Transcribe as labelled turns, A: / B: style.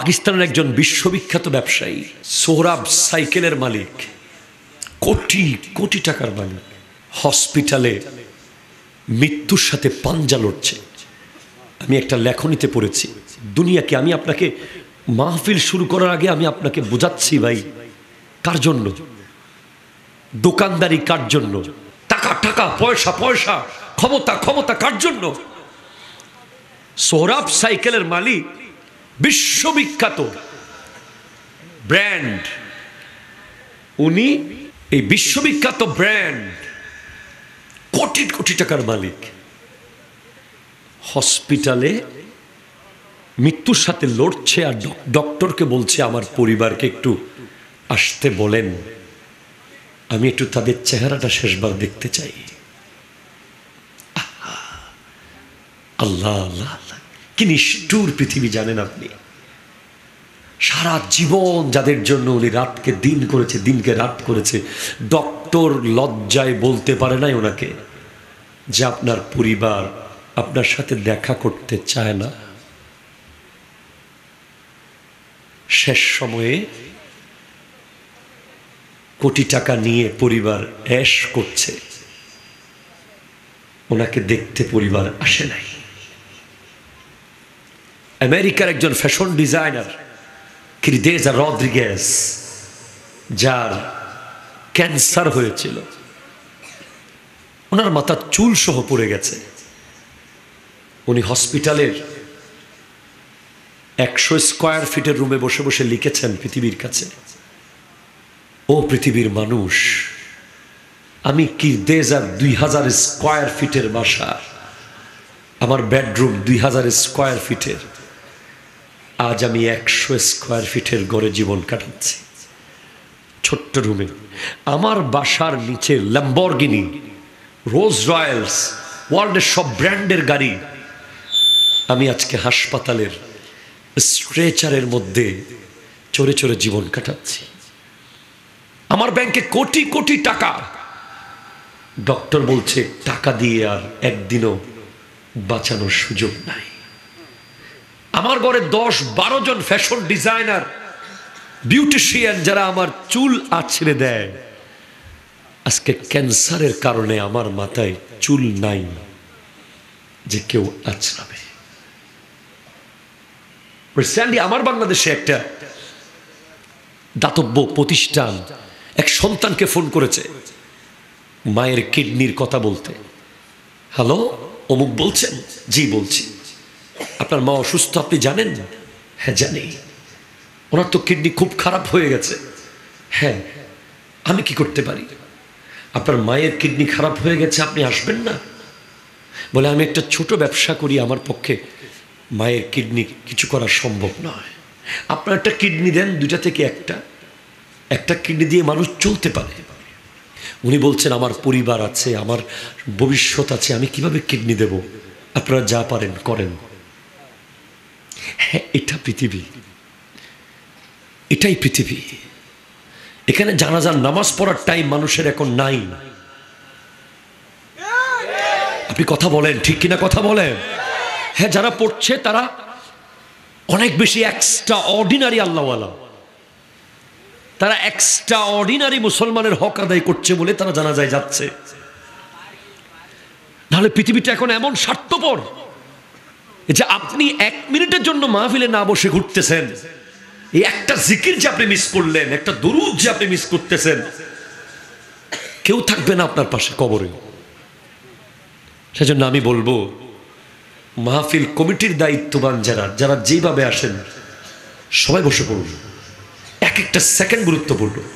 A: পাকিস্তানের একজন বিশ্ববিখ্যাত ব্যবসায়ী, সোহরাব সাইকেলের মালিক, কোটি কোটি টাকার মালিক, হসপিটালে মৃত্যুর সাথে পাঞ্জা লড়ছে। আমি একটা লেখনীতে পড়েছি, দুনিয়াকে আমি আপনাকে মাহফিল শুরু করার আগে আমি আপনাকে বোঝাচ্ছি ভাই, কার জন্য দোকানদারি, কার জন্য টাকা টাকা, পয়সা পয়সা, ক্ষমতা ক্ষমতা, কার জন্য? সোহরাব সাইকেলের মালিক, বিশ্ববিখ্যাত ব্র্যান্ড, উনি এই বিশ্ববিখ্যাত ব্র্যান্ড, কোটি কোটি টাকার মালিক, হসপিটালে মৃত্যুর সাথে লড়ছে আর ডক্টরকে বলছে আমার পরিবারকে একটু আসতে বলেন, আমি একটু তাদের চেহারাটা শেষবার দেখতে চাই। আল্লাহ আল্লাহ আল্লাহ, কি নিষ্ঠুর পৃথিবী জানেন আপনি? সারা জীবন যাদের জন্য উনি রাতকে দিন করেছে, দিনকে রাত করেছে, ডক্টর লজ্জায় বলতে পারে নাই ওনাকে যে আপনার পরিবার আপনার সাথে দেখা করতে চায় না। শেষ সময়ে কোটি টাকা নিয়ে পরিবার এশ করছে, ওনাকে দেখতে পরিবার আসে নাই। আমেরিকার একজন ফ্যাশন ডিজাইনার ক্রিদেজা রদ্রিগেজ, যার ক্যান্সার হয়েছিল, ওনার মাথা চুল সহ পড়ে গেছে, উনি হসপিটালের 100 স্কয়ার ফিটের রুমে বসে বসে লিখেছেন পৃথিবীর কাছে, ও পৃথিবীর মানুষ, আমি ক্রিদেজার 2000 স্কয়ার ফিটের বাসা, আমার বেডরুম 2000 স্কয়ার ফিটের, আজ আমি 100 স্কয়ার ফিটের ঘরে জীবন কাটাচ্ছি, ছোট্ট রুমে। আমার বাসার নিচে ল্যাম্বরগিনি, রোলস রয়েলস, ওয়ার্ল্ডের সব ব্র্যান্ডের গাড়ি, আমি আজকে হাসপাতালের স্ট্রেচারের মধ্যে চড়ে চড়ে জীবন কাটাচ্ছি। আমার ব্যাংকে কোটি কোটি টাকা, ডক্টর বলছে টাকা দিয়ে আর একদিনও বাঁচানোর সুযোগ নাই। আমার ঘরে 10-12 জন ফ্যাশন ডিজাইনার, বিউটিশিয়ান, যারা আমার চুল আছড়ে দেয়, আজকে ক্যান্সারের কারণে আমার মাথায় চুল নাই যে কেউ আছড়াবে। রিসেন্টলি আমার বাংলাদেশে একটা দাতব্য প্রতিষ্ঠান এক সন্তানকে ফোন করেছে মায়ের কিডনির কথা বলতে। হ্যালো, অমুক বলছেন? জি বলছি। আপনার মা অসুস্থ, আপনি জানেন? হ্যাঁ জানি। ওনার তো কিডনি খুব খারাপ হয়ে গেছে। হ্যাঁ, আমি কি করতে পারি? আপনার মায়ের কিডনি খারাপ হয়ে গেছে, আপনি আসবেন না? বলে আমি একটা ছোট ব্যবসা করি, আমার পক্ষে মায়ের কিডনি কিছু করা সম্ভব নয়। আপনার একটা কিডনি দেন, 2টা থেকে একটা কিডনি দিয়ে মানুষ চলতে পারে। উনি বলছেন আমার পরিবার আছে, আমার ভবিষ্যৎ আছে, আমি কিভাবে কিডনি দেব? আপনারা যা পারেন করেন। হ্যাঁ, এটা পৃথিবী, এটাই পৃথিবী। এখানে জানাজার নামাজ পড়ার টাইম মানুষের এখন নাই। আপনি কথা বলেন, ঠিক কিনা কথা বলেন? হ্যাঁ, যারা পড়ছে তারা অনেক বেশি এক্সট্রা অর্ডিনারি আল্লাহওয়ালা, তারা এক্সট্রা অর্ডিনারি মুসলমানের হক আদায় করছে বলে তারা জানাজায় যাচ্ছে। নাহলে পৃথিবীটা এখন এমন স্বার্থপর যে আপনি 1 মিনিটের জন্য মাহফিলে না বসে ঘুরতেছেন, এই একটা জিকির যে আপনি মিস করলেন, একটা দুরূদ যে আপনি মিস করতেছেন, কেউ থাকবে না আপনার পাশে কবরে। সেজন্য আমি বলবো, মাহফিল কমিটির দায়িত্ববান যারা যেভাবে আসেন, সবাই বসে পড়ুন, এক একটা সেকেন্ড গুরুত্বপূর্ণ।